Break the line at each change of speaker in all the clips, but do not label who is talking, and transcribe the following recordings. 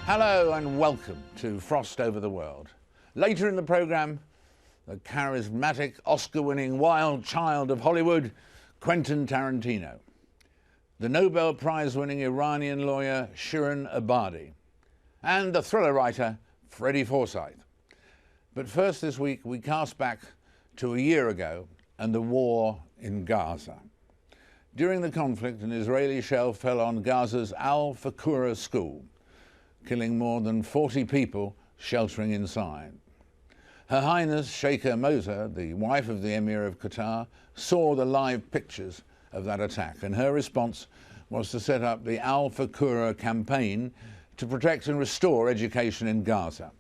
Hello and welcome to Frost Over the World. Later in the programme, the charismatic, Oscar-winning wild child of Hollywood, Quentin Tarantino. The Nobel Prize-winning Iranian lawyer, Shirin Ebadi. And the thriller writer, Frederick Forsyth. But first this week, we cast back to a year ago and the war in Gaza. During the conflict, an Israeli shell fell on Gaza's Al-Fakhura school, killing more than 40 people sheltering inside. Her Highness Sheikha Mozah, the wife of the Emir of Qatar, saw the live pictures of that attack, and her response was to set up the Al-Fakhura campaign to protect and restore education in Gaza.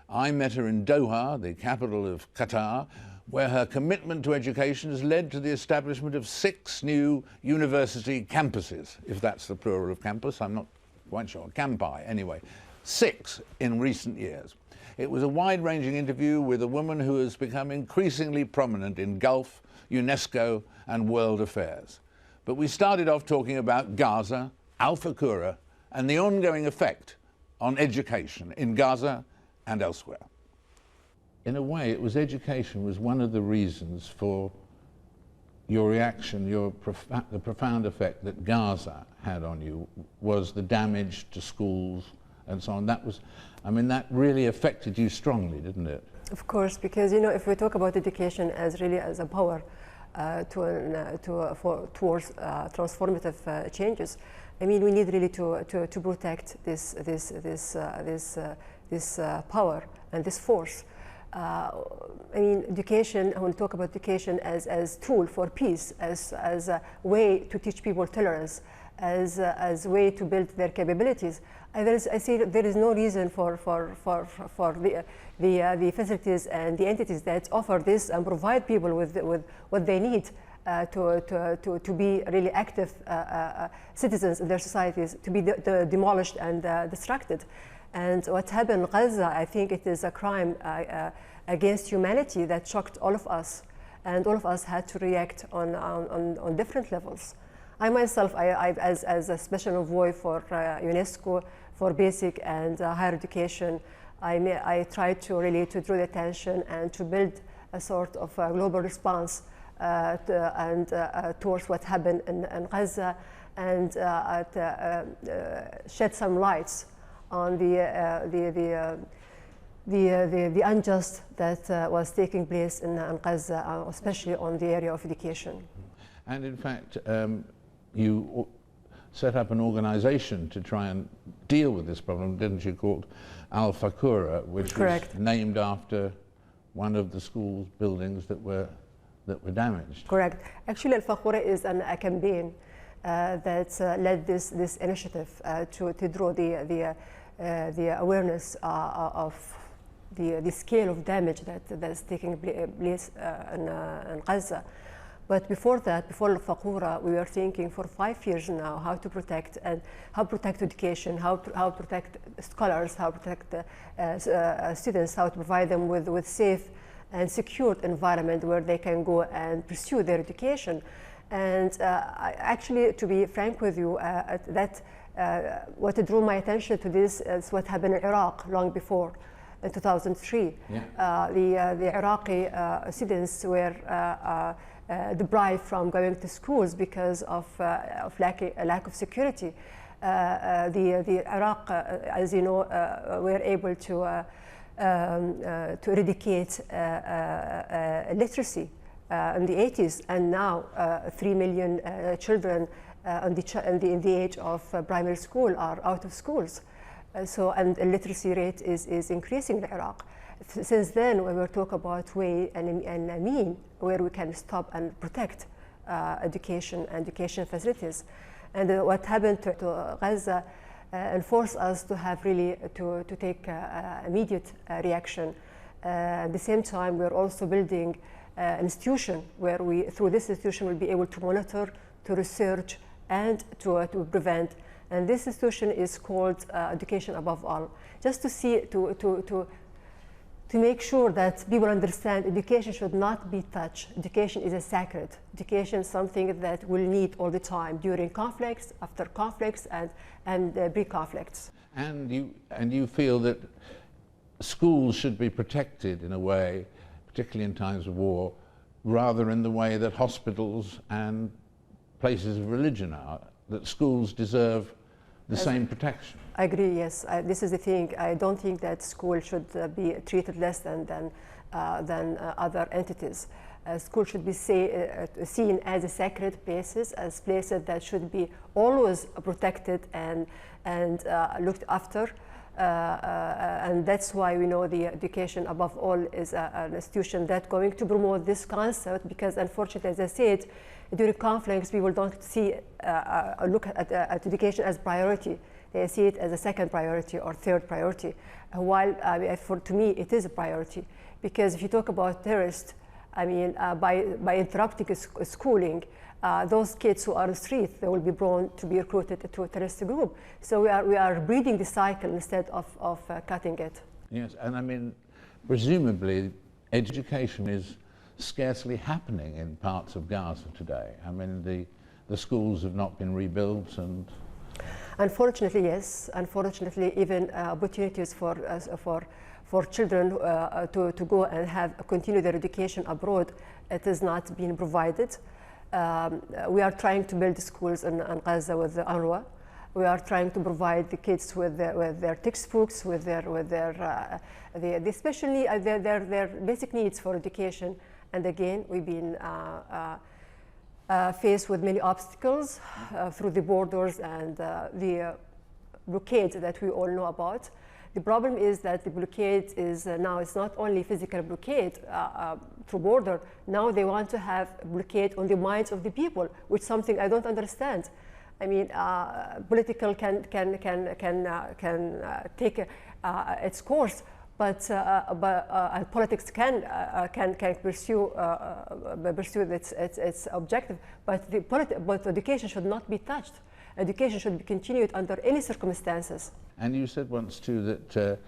I met her in Doha, the capital of Qatar, where her commitment to education has led to the establishment of 6 new university campuses, if that's the plural of campus, I'm not quite sure, campi anyway, 6 in recent years. It was a wide-ranging interview with a woman who has become increasingly prominent in Gulf, UNESCO and world affairs. But we started off talking about Gaza, Al-Fakhura and the ongoing effect on education in Gaza and elsewhere. In a way, it was education was one of the reasons for your reaction, the profound effect that Gaza had on you was the damage to schools and so on. That was, I mean, that really affected you strongly, didn't it?
Of course, because, you know, if we talk about education as really as a power towards transformative changes, I mean, we need really to protect this power and this force. I mean, education, when we talk about education as tool for peace, as a way to teach people tolerance, as a way to build their capabilities, I see there is no reason for the facilities and the entities that offer this and provide people with what they need to be really active citizens in their societies, to be demolished and destructed. And what happened in Gaza, I think it is a crime against humanity that shocked all of us, and all of us had to react on different levels. I myself, as a special envoy for UNESCO for basic and higher education, I tried to really draw the attention and to build a sort of global response towards what happened in Gaza, and shed some lights on the unjust that was taking place in Gaza, especially on the area of education.
And in fact, you set up an organization to try and deal with this problem, didn't you, called Al-Fakhura, which
Correct.
was named after one of the school's buildings that were damaged.
Correct. Actually, Al-Fakhura is a campaign that led this initiative to draw the awareness of the scale of damage that's taking place in Gaza. But before that, before Al-Fakhura, we were thinking for 5 years now how to protect education, how protect scholars, how protect students, how to provide them with safe and secured environment where they can go and pursue their education. And actually, to be frank with you, what drew my attention to this is what happened in Iraq long before, in 2003. Yeah. The Iraqi students were deprived from going to schools because of lack of security. The Iraq, as you know, were able to eradicate literacy in the 80s, and now 3 million children in the age of primary school are out of schools. And the literacy rate is increasing in Iraq. Since then, we will talk about way and a mean where we can stop and protect education facilities. And what happened to Gaza forced us to have really to take immediate reaction. At the same time, we're also building an institution where we, through this institution, will be able to monitor, to research, and to prevent. And this institution is called Education Above All, just to see, to to make sure that people understand education should not be touched. Education is a sacred. Education is something that we'll need all the time during conflicts, after conflicts, and pre-conflicts.
And you feel that schools should be protected in a way, particularly in times of war, rather in the way that hospitals and places of religion are, that schools deserve the same protection.
I agree, yes. This is the thing. I don't think that school should be treated less than other entities. School should be seen as a sacred places, as places that should be always protected and looked after. And that's why we know the education above all is an institution that's going to promote this concept, because unfortunately, as I said, during conflicts, people don't see look at education as priority. They see it as a second priority or third priority, while to me it is a priority, because if you talk about terrorists, I mean, by interrupting schooling, those kids who are on the street, they will be prone to be recruited to a terrorist group. So we are breeding the cycle instead of cutting it.
Yes, and I mean, presumably education is scarcely happening in parts of Gaza today. I mean, the schools have not been rebuilt, and
unfortunately, yes. Unfortunately, even opportunities for children to go and continue their education abroad, it is not being provided. We are trying to build schools in Gaza with the UNRWA. We are trying to provide the kids with their textbooks, with their especially their basic needs for education. And again, we've been faced with many obstacles through the borders and the blockades that we all know about. The problem is that the blockade is now it's not only physical blockade through border. Now they want to have blockade on the minds of the people, which is something I don't understand. I mean, political can take its course, but and politics can pursue its objective. But education should not be touched. Education should be continued under any circumstances.
And you said once too that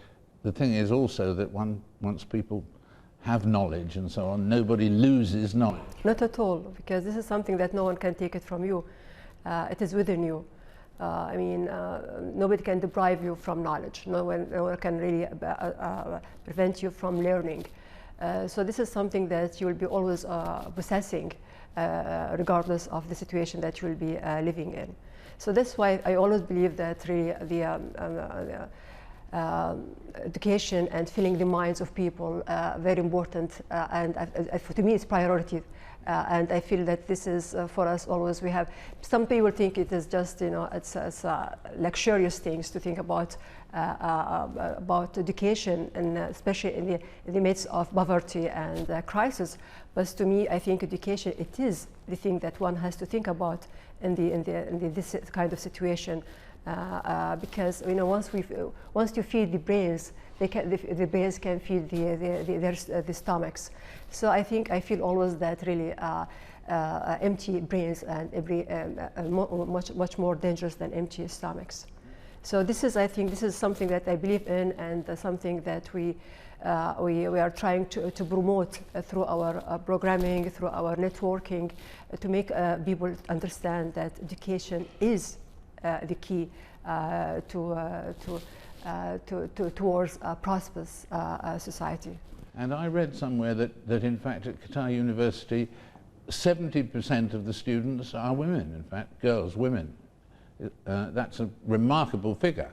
the thing is also that once people have knowledge and so on, nobody loses knowledge.
Not at all, because this is something that no one can take it from you. It is within you. I mean, nobody can deprive you from knowledge. No one can really prevent you from learning. So this is something that you will be always possessing, regardless of the situation that you will be living in. So that's why I always believe that really the education and filling the minds of people very important, and to me it's priority. And I feel that this is for us always. We have some people think it is just it's luxurious things to think about education, and especially in the midst of poverty and crisis. But to me, I think education it is the thing that one has to think about in this kind of situation, because once you feed the brains, the brains can feed the stomachs. So I feel always that really empty brains and much more dangerous than empty stomachs. So I think this is something that I believe in, and something that we are trying to promote through our programming, through our networking, to make people understand that education is the key towards a prosperous society.
And I read somewhere that in fact at Qatar University, 70% of the students are women, in fact, girls, women. That's a remarkable figure.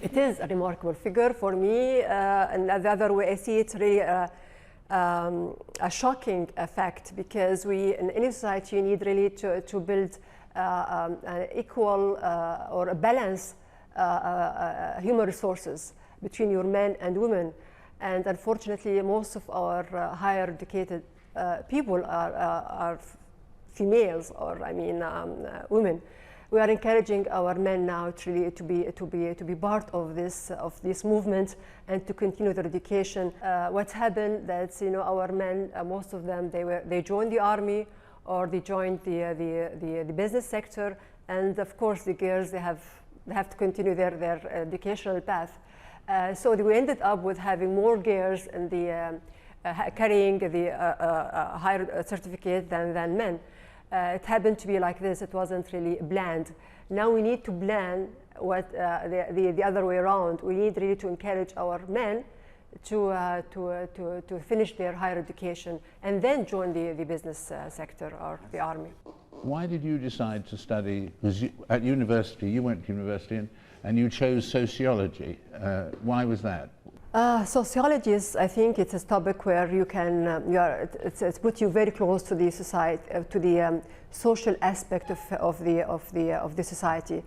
It is a remarkable figure for me, and the other way I see it, really a shocking fact, because in any society you need really to build an equal or a balance human resources between your men and women. And unfortunately, most of our higher educated people are females, or women. We are encouraging our men now to be part of this movement and to continue their education. What's happened that our men, most of them, they joined the army or they joined the business sector, and of course the girls they have to continue their educational path. So we ended up with having more girls in the carrying the higher certificate than men. It happened to be like this. It wasn't really planned. Now we need to plan what the other way around. We need really to encourage our men to finish their higher education and then join the business sector or the army.
Why did you decide to study, because at university, you went to university and you chose sociology. Why was that?
Sociology is, I think, it's a topic where you can, it's put you very close to the society, to the social aspect of the society.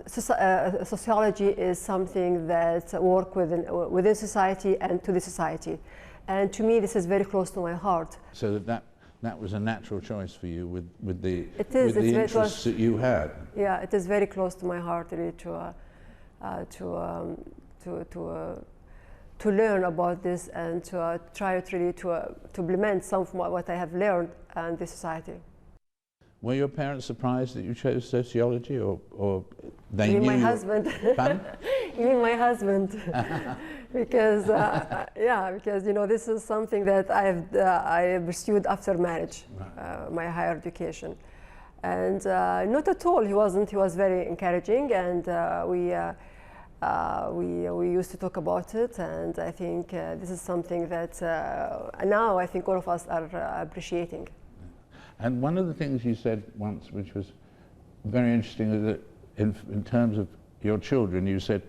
Sociology is something that works within society and to the society. And to me, this is very close to my heart.
So that was a natural choice for you with the interests that you had.
Yeah, it is very close to my heart really to learn about this and to try really to implement some of what I have learned in the society.
Were your parents surprised that you chose sociology, or they
knew?
My
husband.
Pardon?
You mean my husband? Because because this is something that I pursued after marriage, my higher education, and not at all. He wasn't. He was very encouraging, and we used to talk about it. And I think this is something that now I think all of us are appreciating.
And one of the things you said once, which was very interesting, is that in terms of your children, you said,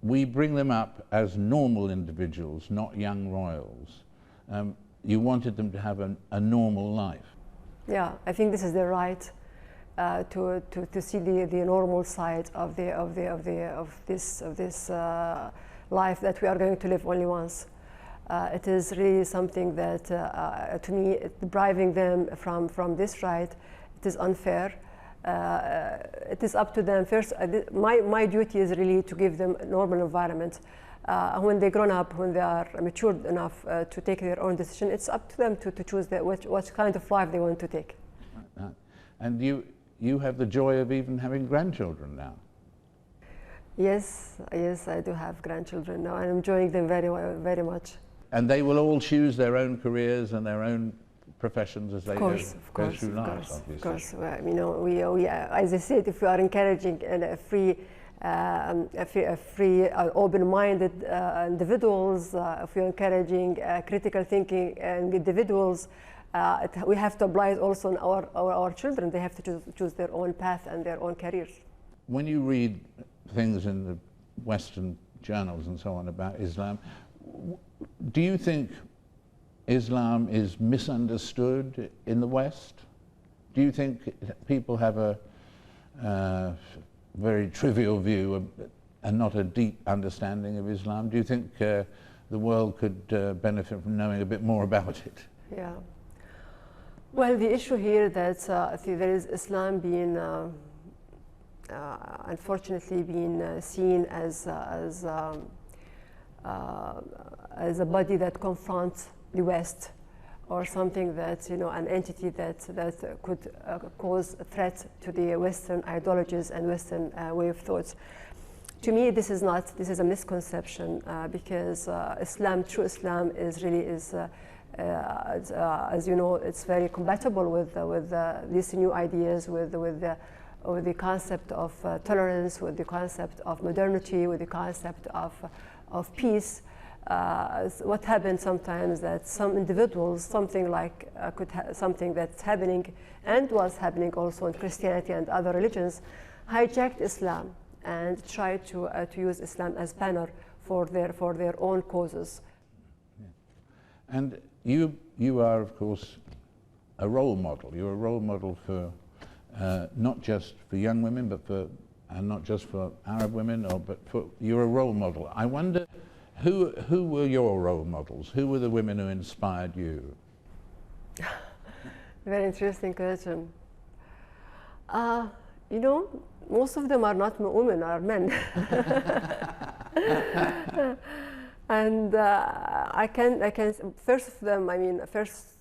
we bring them up as normal individuals, not young royals. You wanted them to have a normal life.
Yeah, I think this is the right to see the normal side of this life that we are going to live only once. It is really something that, to me, depriving them from this right, it is unfair. It is up to them. First, my duty is really to give them a normal environment. When they're grown up, when they are matured enough to take their own decision, it's up to them to choose what kind of life they want to take.
And you have the joy of even having grandchildren now.
Yes, I do have grandchildren now. I'm enjoying them very much.
And they will all choose their own careers and their own professions as they go through life, obviously.
Of course. We as I said, if we are encouraging a free, open-minded individuals, if we are encouraging critical thinking individuals, we have to apply it also on our children. They have to choose their own path and their own careers.
When you read things in the Western journals and so on about Islam, do you think Islam is misunderstood in the West? Do you think people have a very trivial view and not a deep understanding of Islam? Do you think the world could benefit from knowing a bit more about it?
Yeah. Well, the issue here that there is Islam being, unfortunately, being seen as a body that confronts the West, or something that, an entity that could cause a threat to the Western ideologies and Western way of thoughts. To me, this is a misconception, because true Islam is really, as you know, it's very compatible with these new ideas, with the concept of tolerance, with the concept of modernity, with the concept of peace. What happens sometimes that some individuals, something that's happening and was happening also in Christianity and other religions, hijacked Islam and tried to use Islam as banner for their own causes.
Yeah. And you are, of course, a role model. You're a role model for not just for young women, and not just for Arab women, you're a role model. I wonder, who were your role models? Who were the women who inspired you?
Very interesting question. Most of them are not women, are men. And I can first of them, first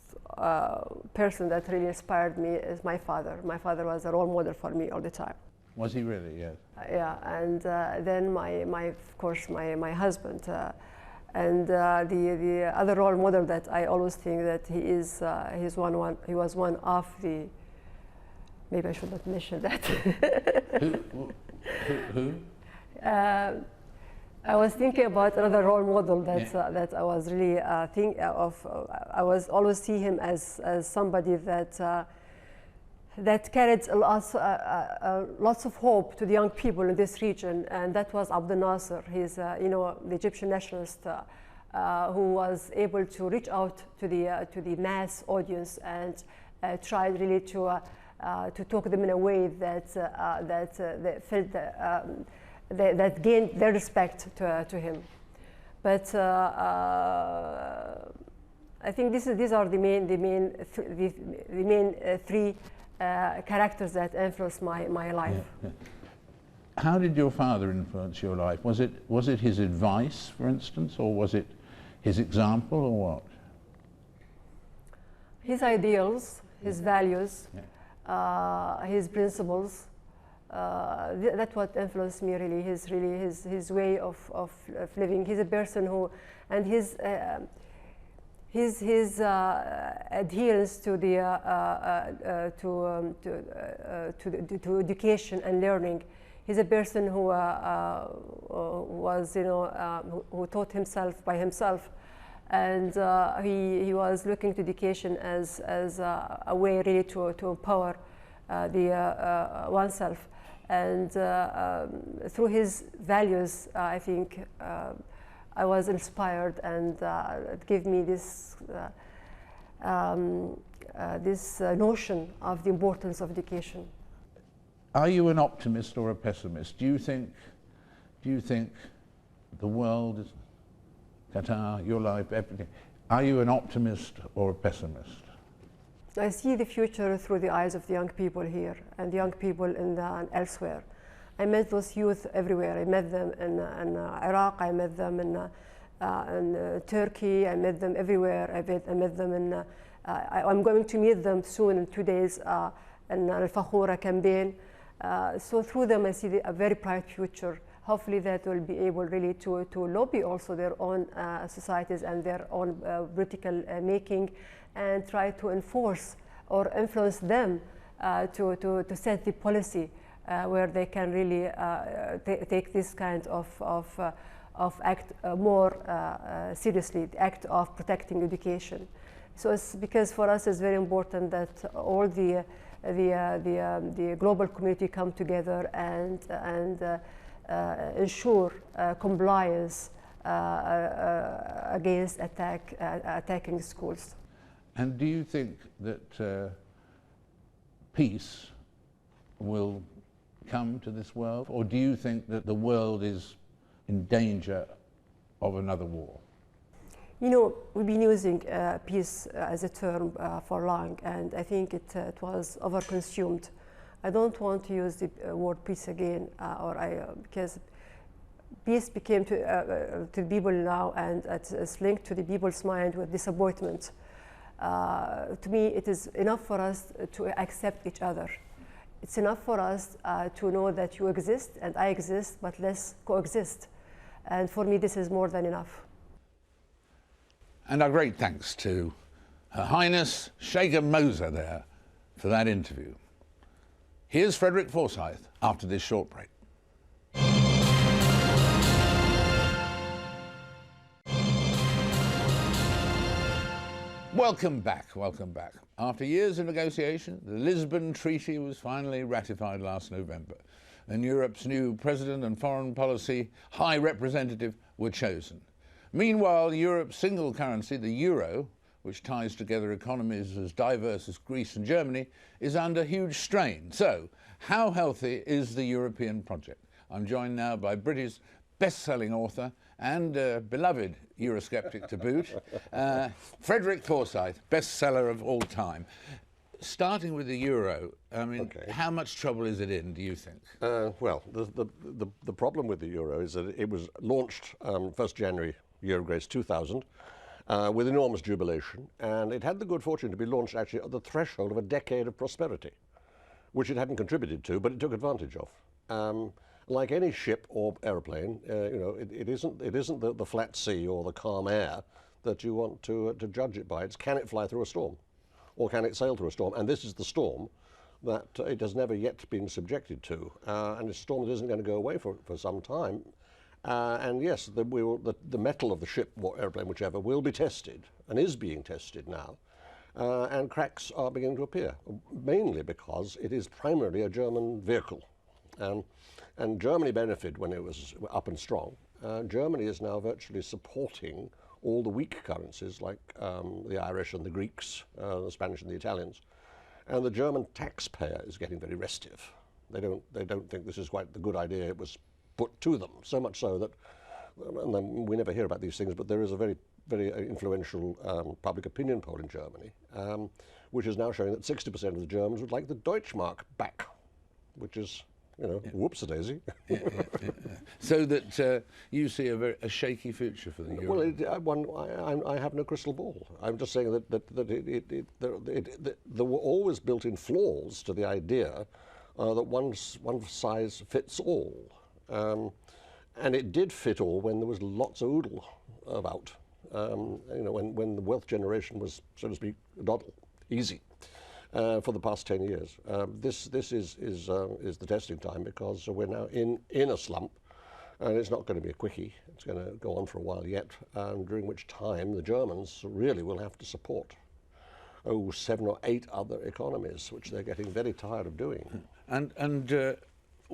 person that really inspired me is my father. My father was a role model for me all the time.
Was he really? Yes.
Yeah, and then of course, my husband. And the other role model that I always think that he was one of the, maybe I should not mention that.
Who?
I was thinking about another role model that I was really thinking of. I was always see him as somebody that carried lots of hope to the young people in this region, and that was Abdel Nasser. He's the Egyptian nationalist who was able to reach out to the mass audience and tried really to talk them in a way that felt that gained their respect to him. But I think these are the main three characters that influenced my life.
Yeah. How did your father influence your life? Was it his advice, for instance, or was it his example, or what?
His ideals, his values, his principles. That's what influenced me really. His way of living. He's a person who, and his adherence to education and learning. He's a person who was, who taught himself by himself, and he was looking to education as a way really to empower oneself. And through his values, I think I was inspired, and it gave me this notion of the importance of education.
Are you an optimist or a pessimist? Do you think the world is Qatar, your life, everything? Are you an optimist or a pessimist?
I see the future through the eyes of the young people here and the young people and elsewhere. I met those youth everywhere. I met them in Iraq, I met them in Turkey, I met them everywhere. I met them in, I'm going to meet them soon in 2 days in the Fakhura campaign. So through them I see a very bright future. Hopefully that will be able really to lobby also their own societies and their own political making, and try to enforce or influence them to set the policy where they can really take this kind of act more seriously, the act of protecting education. So it's because for us it's very important that all the global community come together and ensure compliance against attacking schools.
And do you think that peace will come to this world, or do you think that the world is in danger of another war?
You know, we've been using peace as a term for long, and I think it was overconsumed. I don't want to use the word peace again, because peace became to people now, and it's linked to the people's mind with disappointment. To me, it is enough for us to accept each other. It's enough for us to know that you exist and I exist, but let's coexist. And for me, this is more than enough.
And our great thanks to Her Highness Sheikha Mozah there for that interview. Here's Frederick Forsyth after this short break. Welcome back, welcome back. After years of negotiation, the Lisbon Treaty was finally ratified last November, and Europe's new President and Foreign Policy High Representative were chosen. Meanwhile, Europe's single currency, the euro, which ties together economies as diverse as Greece and Germany, is under huge strain. So, how healthy is the European project? I'm joined now by British best-selling author and beloved Eurosceptic to boot, Frederick Forsyth, bestseller of all time. Starting with the euro, I mean, how much trouble is it in, do you think?
Well, the problem with the euro is that it was launched 1st January, year of grace 2000, with enormous jubilation, and it had the good fortune to be launched actually at the threshold of a decade of prosperity, which it hadn't contributed to, but it took advantage of. Like any ship or aeroplane, it isn't the flat sea or the calm air that you want to judge it by. It's can it fly through a storm, or can it sail through a storm? And this is the storm that it has never yet been subjected to, and it's a storm that isn't going to go away for some time. And yes, the metal of the ship or aeroplane, whichever, will be tested and is being tested now. And cracks are beginning to appear, mainly because it is primarily a German vehicle. And Germany benefited when it was up and strong. Germany is now virtually supporting all the weak currencies like the Irish and the Greeks, the Spanish and the Italians. And the German taxpayer is getting very restive. They don't think this is quite the good idea it was put to them, so much so that, and then we never hear about these things, but there is a very influential public opinion poll in Germany, which is now showing that 60% of the Germans would like the Deutschmark back, which is, whoops-a-daisy.
So that you see a shaky future for the euro.
Well, I have no crystal ball. I'm just saying that there were always built-in flaws to the idea that one size fits all. And it did fit all when there was lots of oodle about. When the wealth generation was, so to speak, doddle, easy. For the past 10 years. This is the testing time, because we're now in a slump, and it's not going to be a quickie. It's going to go on for a while yet, during which time the Germans really will have to support 7 or 8 other economies, which they're getting very tired of doing.
And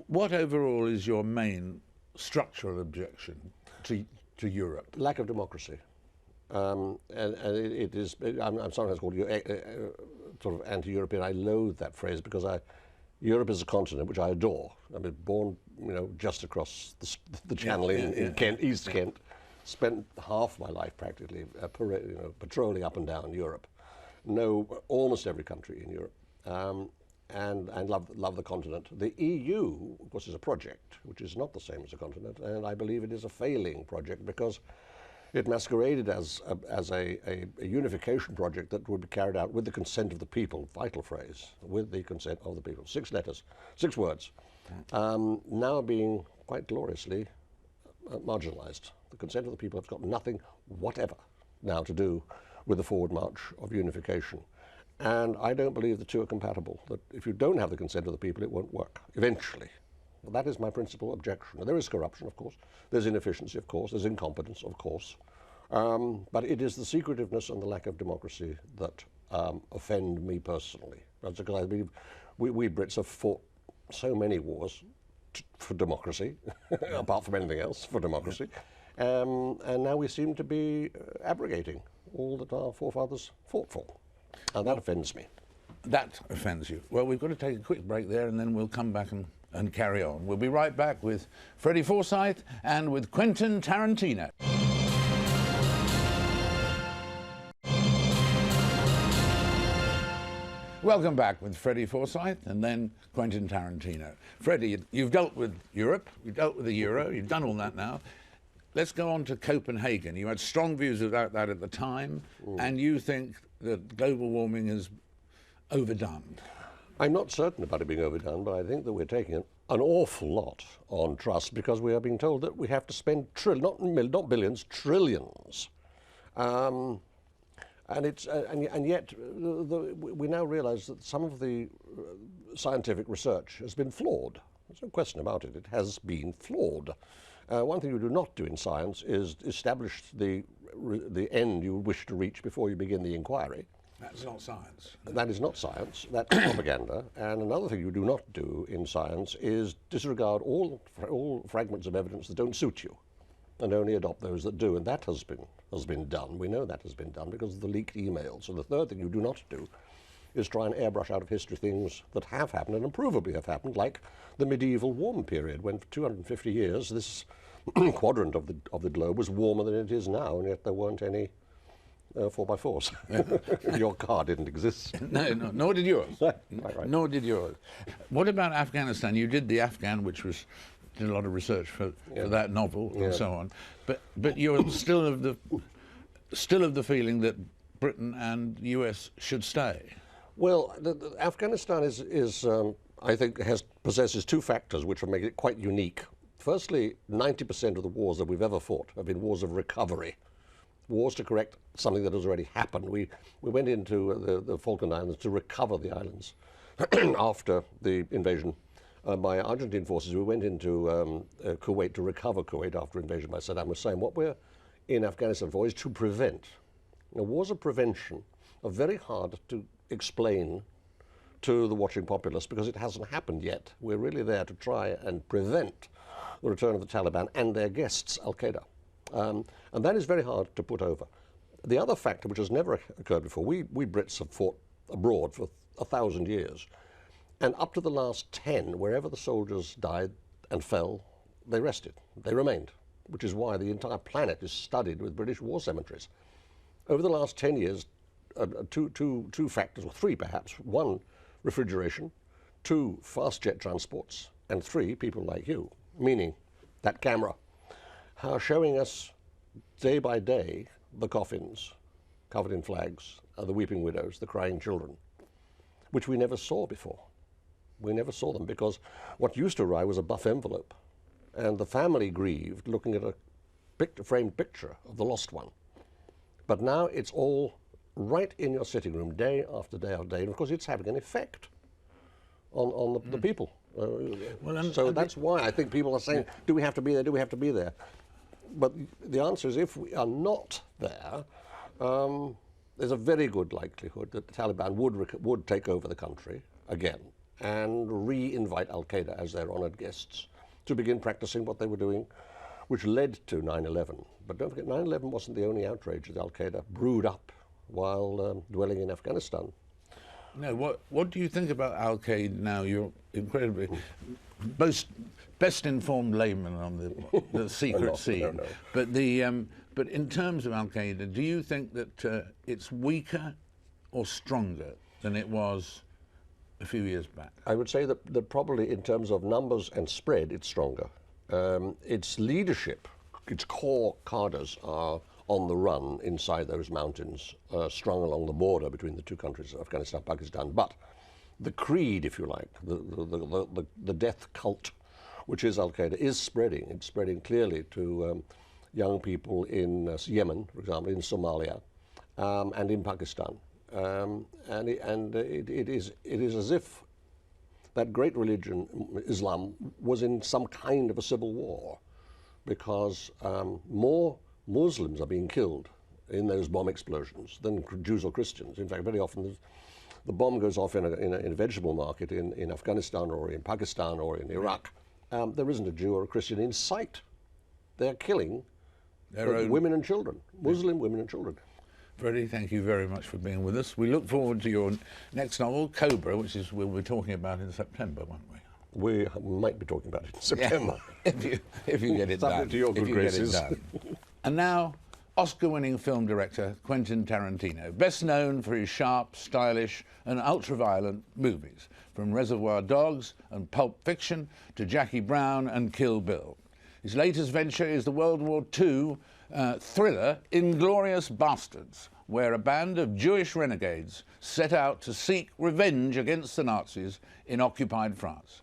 what overall is your main structural objection to Europe?
Lack of democracy. And it is, I'm sometimes called sort of anti-European. I loathe that phrase because Europe is a continent which I adore. I mean, born, just across the channel in Kent, East Kent, spent half my life practically patrolling up and down Europe. Know almost every country in Europe, and love the continent. The EU, of course, is a project which is not the same as a continent, and I believe it is a failing project because it masqueraded as a unification project that would be carried out with the consent of the people, vital phrase, with the consent of the people. 6 letters, 6 words, now being quite gloriously marginalized. The consent of the people has got nothing whatever now to do with the forward march of unification. And I don't believe the two are compatible, that if you don't have the consent of the people, it won't work, eventually. Well, that is my principal objection. There is corruption, of course. There's inefficiency, of course. There's incompetence, of course. But it is the secretiveness and the lack of democracy that offend me personally. That's because I believe we Brits have fought so many wars for democracy, apart from anything else, for democracy. And now we seem to be abrogating all that our forefathers fought for. And that offends me.
That offends you. Well, we've got to take a quick break there, and then we'll come back and carry on. We'll be right back with Frederick Forsyth and with Quentin Tarantino. Welcome back with Freddie Forsyth and then Quentin Tarantino. Freddie, you've dealt with Europe, you've dealt with the euro, you've done all that now. Let's go on to Copenhagen. You had strong views about that at the time, and you think that global warming is overdone.
I'm not certain about it being overdone, but I think that we're taking an awful lot on trust because we are being told that we have to spend not billions, trillions. And yet we now realize that some of the scientific research has been flawed. There's no question about it. It has been flawed. One thing you do not do in science is establish the end you wish to reach before you begin the inquiry.
That's not science.
That is not science. That's propaganda. And another thing you do not do in science is disregard all fragments of evidence that don't suit you, and only adopt those that do. And that has been done. We know that has been done because of the leaked emails. So the third thing you do not do is try and airbrush out of history things that have happened and provably have happened, like the medieval warm period, when for 250 years this quadrant of the globe was warmer than it is now, and yet there weren't any 4x4s. Your car didn't exist.
No, nor did yours.
Right.
Nor did yours. What about Afghanistan? You did the Afghan, which did a lot of research for that novel and so on. But you're still of the feeling that Britain and US should stay.
Well, Afghanistan is I think, possesses two factors which will make it quite unique. Firstly, 90% of the wars that we've ever fought have been wars of recovery, wars to correct something that has already happened. We went into the Falkland Islands to recover the islands after the invasion by Argentine forces. We went into Kuwait to recover Kuwait after invasion by Saddam Hussein. What we're in Afghanistan for is to prevent. Now, wars of prevention are very hard to explain to the watching populace because it hasn't happened yet. We're really there to try and prevent the return of the Taliban and their guests, Al-Qaeda. And that is very hard to put over. The other factor, which has never occurred before, we Brits have fought abroad for 1,000 years. And up to the last 10, wherever the soldiers died and fell, they rested. They remained, which is why the entire planet is studied with British war cemeteries. Over the last 10 years, two factors, or three perhaps. One, refrigeration. Two, fast jet transports. And three, people like you, meaning that camera, are showing us day by day the coffins covered in flags, the weeping widows, the crying children, which we never saw before. We never saw them because what used to arrive was a buff envelope, and the family grieved looking at a framed picture of the lost one. But now it's all right in your sitting room, day after day after day, and of course it's having an effect on the people. So that's why I think people are saying, do we have to be there, do we have to be there? But the answer is, if we are not there, there's a very good likelihood that the Taliban would take over the country again and re-invite Al-Qaeda as their honored guests to begin practicing what they were doing, which led to 9/11. But don't forget, 9/11 wasn't the only outrage that Al-Qaeda brewed up while dwelling in Afghanistan.
No, what do you think about Al-Qaeda now? You're incredibly best informed layman on the secret scene. No. But in terms of Al-Qaeda, do you think that it's weaker or stronger than it was a few years back?
I would say that probably in terms of numbers and spread, it's stronger. Its leadership, its core cadres are on the run inside those mountains, strung along the border between the two countries, Afghanistan and Pakistan. But the creed, if you like, the death cult, which is Al-Qaeda, is spreading. It's spreading clearly to young people in Yemen, for example, in Somalia, and in Pakistan. It is as if that great religion, Islam, was in some kind of a civil war, because more Muslims are being killed in those bomb explosions than Jews or Christians. In fact, very often the bomb goes off in a vegetable market in Afghanistan or in Pakistan or in Iraq. There isn't a Jew or a Christian in sight. They're killing women and children, Muslim women and children.
Freddie, thank you very much for being with us. We look forward to your next novel, Cobra, which is we'll be talking about in September, won't we?
We might be talking about it in September.
Yeah, if you get it done.
Subject to your good graces.
And now, Oscar-winning film director Quentin Tarantino, best known for his sharp, stylish and ultra-violent movies, from Reservoir Dogs and Pulp Fiction to Jackie Brown and Kill Bill. His latest venture is the World War II thriller Inglourious Basterds, where a band of Jewish renegades set out to seek revenge against the Nazis in occupied France.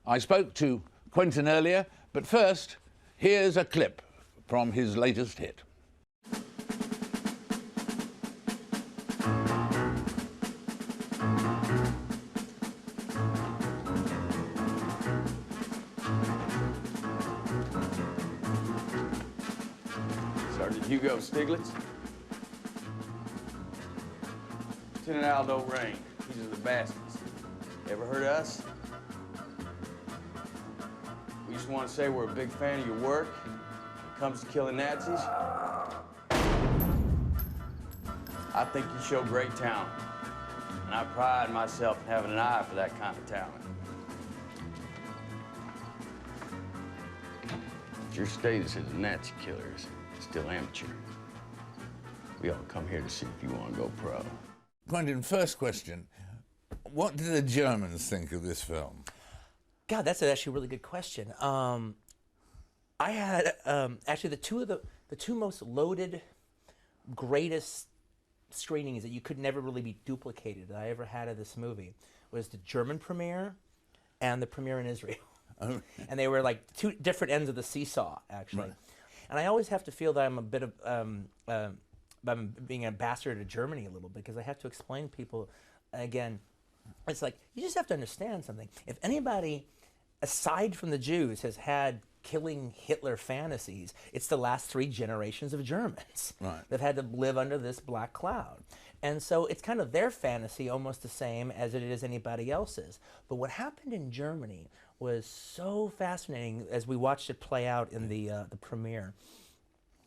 I spoke to Quentin earlier, but first, here's a clip from his latest hit.
Sergeant Hugo Stiglitz. Lieutenant Aldo Rain. These are the bastards. Ever heard of us? We just want to say we're a big fan of your work. When it comes to killing Nazis, I think you show great talent. And I pride myself in having an eye for that kind of talent. But your status as a Nazi killer is still amateur. We all come here to see if you want to go pro.
Quentin, first question. What did the Germans think of this film?
God, that's actually a really good question. I had actually the two most loaded, greatest screenings that you could never really be duplicated that I ever had of this movie was the German premiere and the premiere in Israel.
Oh.
And they were like two different ends of the seesaw, actually.
Right.
And I always have to feel that I'm a bit of, I'm being an ambassador to Germany a little bit, because I have to explain to people, again, it's like, you just have to understand something. If anybody, aside from the Jews, has had killing Hitler fantasies, it's the last 3 generations of Germans.
Right.
They've had to live under this black cloud. And so it's kind of their fantasy, almost the same as it is anybody else's. But what happened in Germany was so fascinating as we watched it play out in the premiere.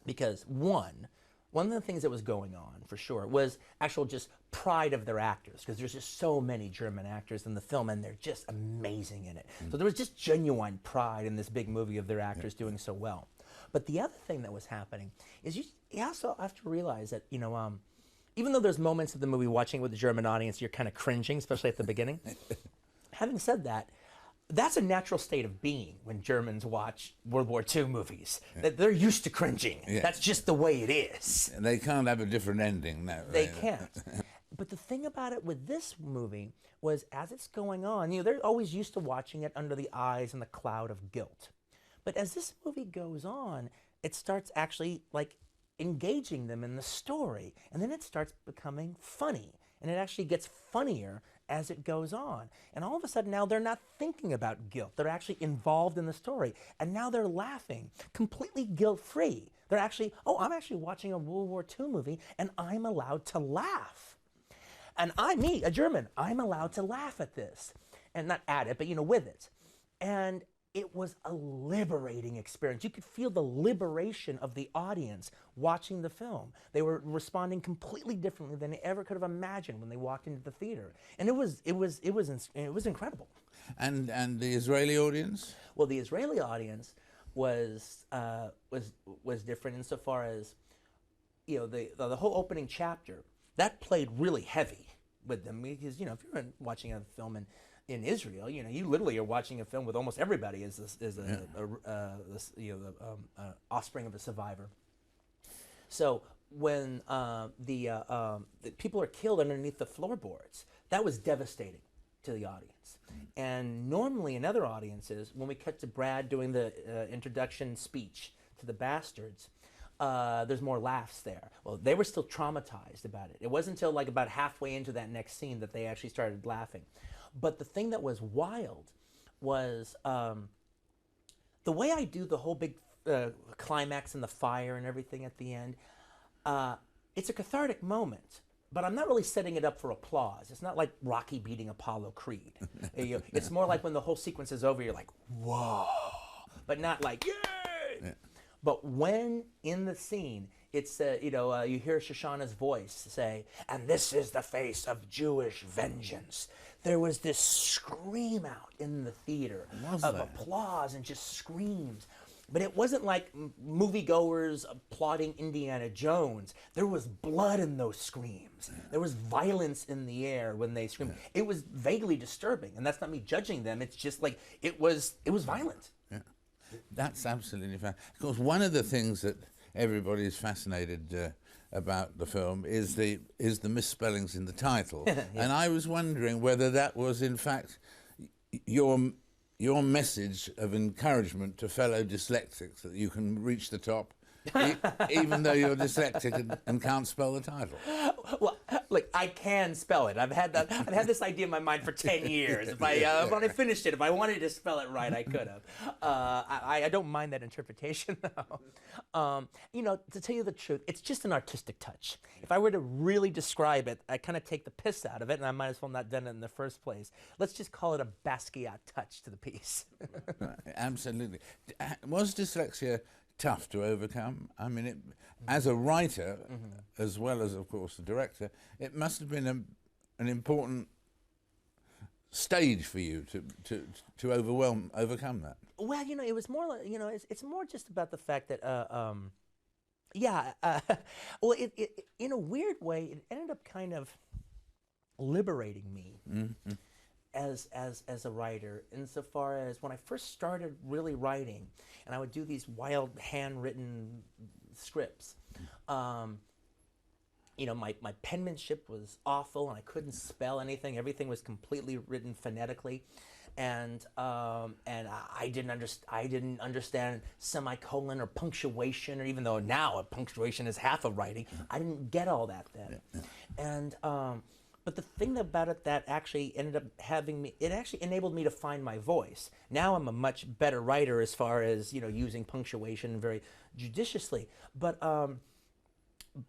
Because one of the things that was going on, for sure, was actual just pride of their actors, because there's just so many German actors in the film, and they're just amazing in it. So there was just genuine pride in this big movie of their actors doing so well. But the other thing that was happening is you also have to realize that, you know, even though there's moments of the movie watching it with the German audience, you're kind of cringing, especially at the beginning. Having said that, that's a natural state of being when Germans watch World War II movies. They're used to cringing.
Yeah.
That's just the way it is.
They can't have a different ending now.
They can't. But the thing about it with this movie was, as it's going on, you know, they're always used to watching it under the eyes and the cloud of guilt. But as this movie goes on, it starts actually like engaging them in the story, and then it starts becoming funny, and it actually gets funnier as it goes on. And all of a sudden now they're not thinking about guilt. They're actually involved in the story. And now they're laughing, completely guilt-free. They're actually, oh, I'm actually watching a World War II movie, and I'm allowed to laugh. And me, a German, I'm allowed to laugh at this. And not at it, but, you know, with it. And it was a liberating experience. You could feel the liberation of the audience watching the film. They were responding completely differently than they ever could have imagined when they walked into the theater, and it was incredible. And
the Israeli audience?
Well, the Israeli audience was different insofar as, you know, the whole opening chapter that played really heavy with them, because, you know, if you're watching a film in Israel, you know, you literally are watching a film with almost everybody as offspring of a survivor. So when the people are killed underneath the floorboards, that was devastating to the audience. And normally in other audiences, when we cut to Brad doing the introduction speech to the bastards, there's more laughs there. Well, they were still traumatized about it. It wasn't until like about halfway into that next scene that they actually started laughing. But the thing that was wild was the way I do the whole big climax and the fire and everything at the end. It's a cathartic moment, but I'm not really setting it up for applause. It's not like Rocky beating Apollo Creed. It's more like when the whole sequence is over, you're like, whoa, but not like, yay! Yeah. But when in the scene, it's, you hear Shoshana's voice say, and this is the face of Jewish vengeance. There was this scream out in the theater of applause and just screams. But it wasn't like moviegoers applauding Indiana Jones. There was blood in those screams. There was violence in the air when they screamed. It was vaguely disturbing, and that's not me judging them. It's just like it was violent.
Yeah, that's absolutely fantastic. Of course, one of the things that everybody is fascinated about the film is the misspellings in the title, and I was wondering whether that was in fact your message of encouragement to fellow dyslexics, that you can reach the top even though you're dyslexic and can't spell the title.
Well, look, I can spell it. I've had this idea in my mind for 10 years. If when I finished it, if I wanted to spell it right, I could have. I don't mind that interpretation, though. To tell you the truth, it's just an artistic touch. If I were to really describe it, I kind of take the piss out of it, and I might as well not done it in the first place. Let's just call it a Basquiat touch to the piece.
Absolutely. Was dyslexia tough to overcome? I mean, as a writer, as well as, of course, a director, it must have been an important stage for you to overcome that.
Well, it was more like, it's more just about the fact that, well, it in a weird way, it ended up kind of liberating me. Mm-hmm. As a writer, insofar as when I first started really writing, and I would do these wild handwritten scripts, you know, my penmanship was awful, and I couldn't spell anything. Everything was completely written phonetically, and I didn't understand semicolon or punctuation, or even though now a punctuation is half of writing, I didn't get all that then. And but the thing about it that actually ended up it actually enabled me to find my voice. Now I'm a much better writer as far as, you know, using punctuation very judiciously. But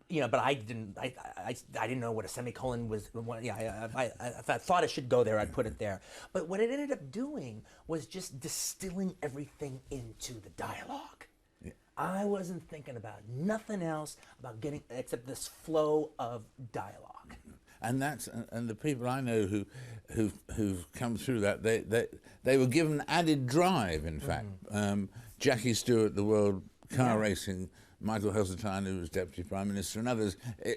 you know, but I didn't know what a semicolon was. Yeah, if I thought it should go there, I'd put it there. But what it ended up doing was just distilling everything into the dialogue. Yeah. I wasn't thinking about nothing else about getting except this flow of dialogue.
And the people I know who've come through that, they were given added drive. In fact, Jackie Stewart, the world car racing, Michael Heseltine, who was Deputy Prime Minister, and others.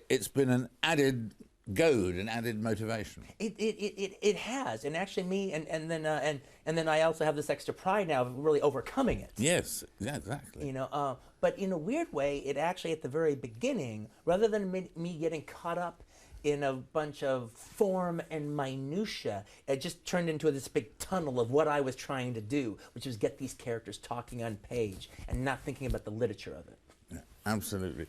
It's been an added goad, an added motivation.
It has, and actually and then I also have this extra pride now of really overcoming it.
Yes, yeah, exactly.
You know, but in a weird way, it actually at the very beginning, rather than me getting caught up in a bunch of form and minutia, it just turned into this big tunnel of what I was trying to do, which was get these characters talking on page and not thinking about the literature of it.
Yeah, absolutely.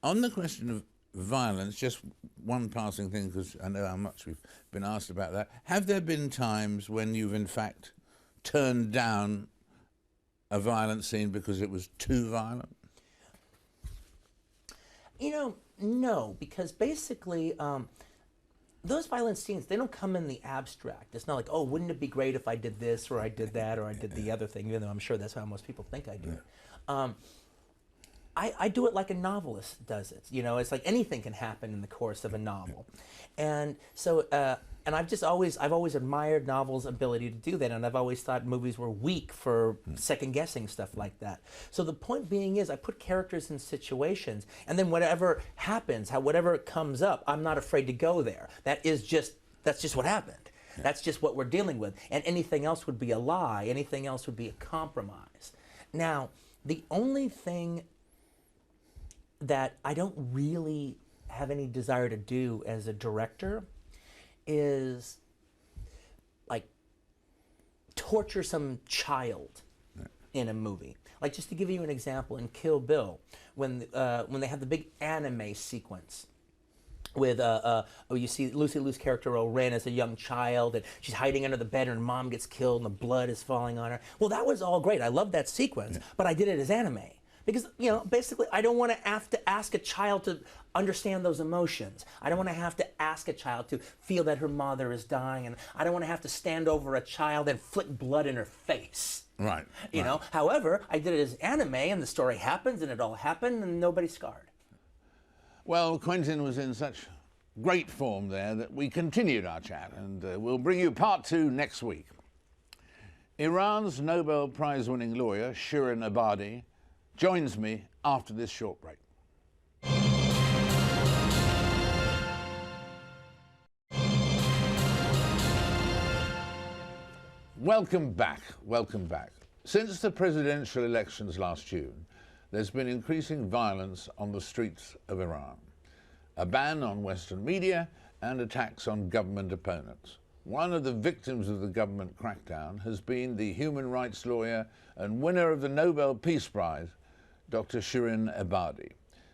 On the question of violence, just one passing thing, because I know how much we've been asked about that. Have there been times when you've in fact turned down a violent scene because it was too violent?
You know, no, because basically those violent scenes, they don't come in the abstract. It's not like, oh, wouldn't it be great if I did this or I did that or I did the other thing, even though I'm sure that's how most people think I do it. I do it like a novelist does it. You know, it's like anything can happen in the course of a novel. And so, and I've always admired novels' ability to do that, and I've always thought movies were weak for second-guessing stuff like that. So the point being is I put characters in situations, and then whatever happens, whatever comes up, I'm not afraid to go there. That's just what happened. Yeah. That's just what we're dealing with. And anything else would be a lie. Anything else would be a compromise. Now, the only thing that I don't really have any desire to do as a director is like torture some child in a movie. Like, just to give you an example, in Kill Bill, when they have the big anime sequence with you see Lucy Liu's character Oren as a young child, and she's hiding under the bed and her mom gets killed and the blood is falling on her. Well, that was all great. I love that sequence, but I did it as anime. Because, you know, basically I don't want to have to ask a child to understand those emotions. I don't want to have to ask a child to feel that her mother is dying, and I don't want to have to stand over a child and flick blood in her face.
Right.
You know, however, I did it as anime, and the story happens, and it all happened, and nobody's scarred.
Well, Quentin was in such great form there that we continued our chat, and we'll bring you part 2 next week. Iran's Nobel Prize-winning lawyer, Shirin Ebadi, joins me after this short break. Welcome back, welcome back. Since the presidential elections last June, there's been increasing violence on the streets of Iran. A ban on Western media and attacks on government opponents. One of the victims of the government crackdown has been the human rights lawyer and winner of the Nobel Peace Prize, Dr. Shirin Ebadi.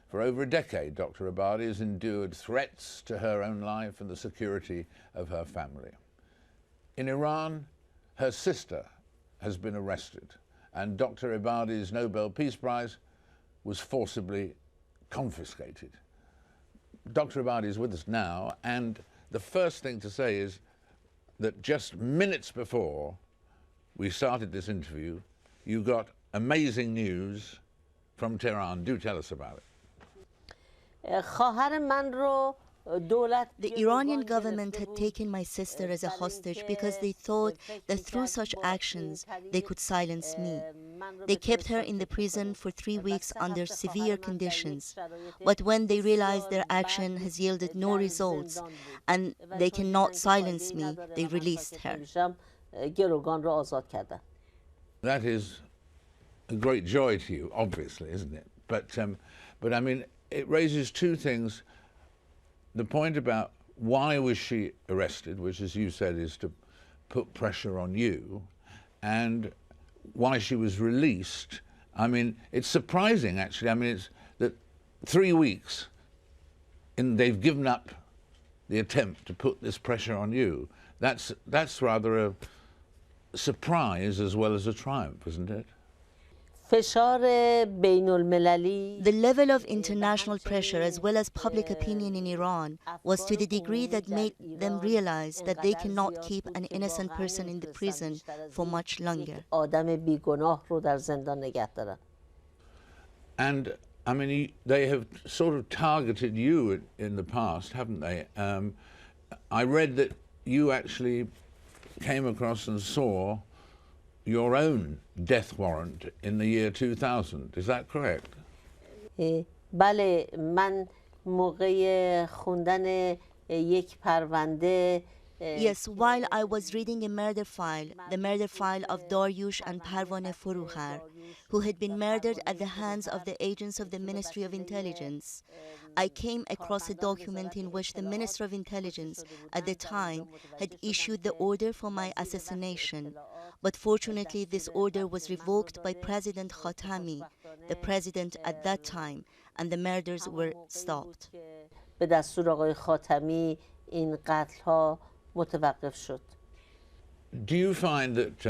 For over a decade, Dr. Ebadi has endured threats to her own life and the security of her family. In Iran, her sister has been arrested, and Dr. Ebadi's Nobel Peace Prize was forcibly confiscated. Dr. Ebadi is with us now, and the first thing to say is that just minutes before we started this interview, you got amazing news from Tehran. Do tell us about it.
The Iranian government had taken my sister as a hostage because they thought that through such actions they could silence me. They kept her in the prison for 3 weeks under severe conditions. But when they realized their action has yielded no results and they cannot silence me, they released her.
That is a great joy to you, obviously, isn't it? But I mean, it raises two things. the point about why was she arrested, which, as you said, is to put pressure on you, and why she was released. I mean, it's surprising, actually. I mean, it's that 3 weeks, and they've given up the attempt to put this pressure on you. That's rather a surprise as well as a triumph, isn't it?
The level of international pressure as well as public opinion in Iran was to the degree that made them realize that they cannot keep an innocent person in the prison for much longer.
And I mean, they have sort of targeted you in the past, haven't they? I read that you actually came across and saw your own death warrant in the year 2000. Is that correct?
بله من موقع خوندن یک پرونده
Yes, while I was reading a murder file, the murder file of Daryush and Parvane Furuhar, who had been murdered at the hands of the agents of the Ministry of Intelligence, I came across a document in which the Minister of Intelligence at the time had issued the order for my assassination. But fortunately, this order was revoked by President Khatami, the president at that time, and the murders were stopped.
به دستور آقای خاتمی این قتل‌ها متوقف شد.
Do you find that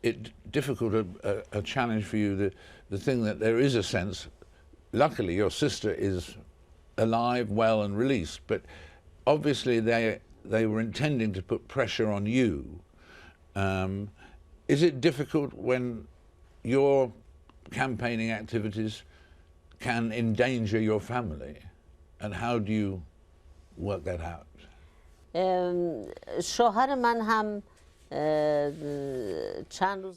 it difficult a challenge for you, the thing that there is a sense, luckily your sister is alive, well and released, but obviously they were intending to put pressure on you. Is it difficult when your campaigning activities can endanger your family? And how do you work that out?
شوهر من هم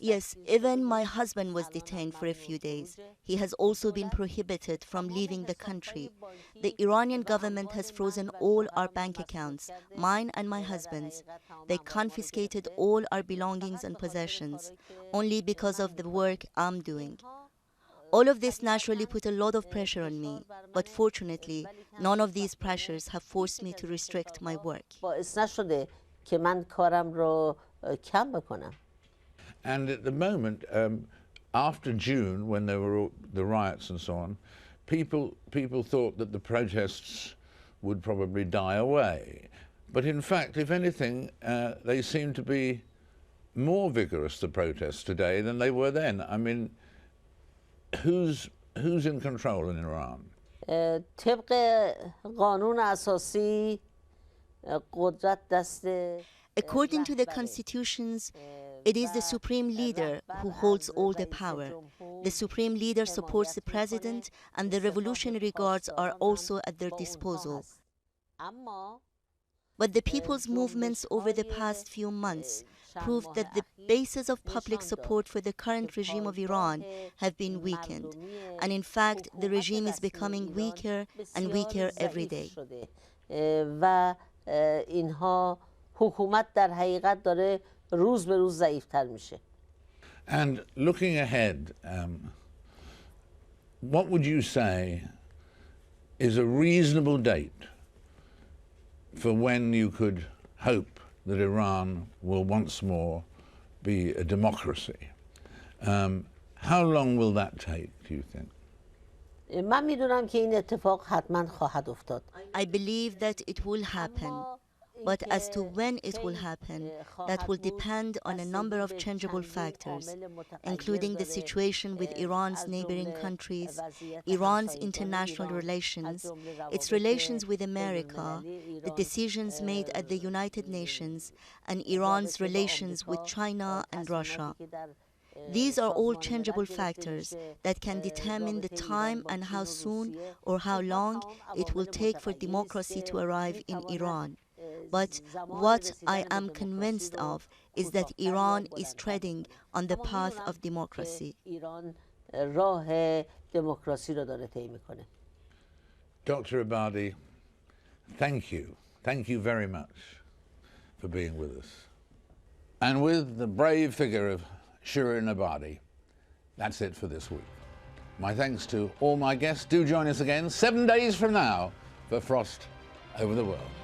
Yes, even my husband was detained for a few days. He has also been prohibited from leaving the country. The Iranian government has frozen all our bank accounts, mine and my husband's. They confiscated all our belongings and possessions, only because of the work I'm doing. All of this naturally put a lot of pressure on me, but fortunately, none of these pressures have forced me to restrict my work.
And at the moment, after June, when there were the riots and so on, people thought that the protests would probably die away. But in fact, if anything, they seem to be more vigorous, the protests today, than they were then. I mean, who's in control in Iran?
طبق قانون اساسی قدرت دست
According to the constitutions, it is the supreme leader who holds all the power. The supreme leader supports the president, and the revolutionary guards are also at their disposal. But the people's movements over the past few months proved that the basis of public support for the current regime of Iran have been weakened. And in fact, the regime is becoming weaker and weaker every day.
حکومت در حقیقت داره روز به روز ضعیف‌تر میشه.
And looking ahead, what would you say is a reasonable date for when you could hope that Iran will once more be a democracy? How long will that take, do you think?
من میدونم که این اتفاق حتما خواهد افتاد.
I believe that it will happen. But as to when it will happen, that will depend on a number of changeable factors, including the situation with Iran's neighboring countries, Iran's international relations, its relations with America, the decisions made at the United Nations, and Iran's relations with China and Russia. These are all changeable factors that can determine the time and how soon or how long it will take for democracy to arrive in Iran. But what I am convinced of is that Iran is treading on the path of democracy.
Dr. Ebadi, thank you. Thank you very much for being with us. And with the brave figure of Shirin Ebadi, that's it for this week. My thanks to all my guests. Do join us again 7 days from now for Frost over the world.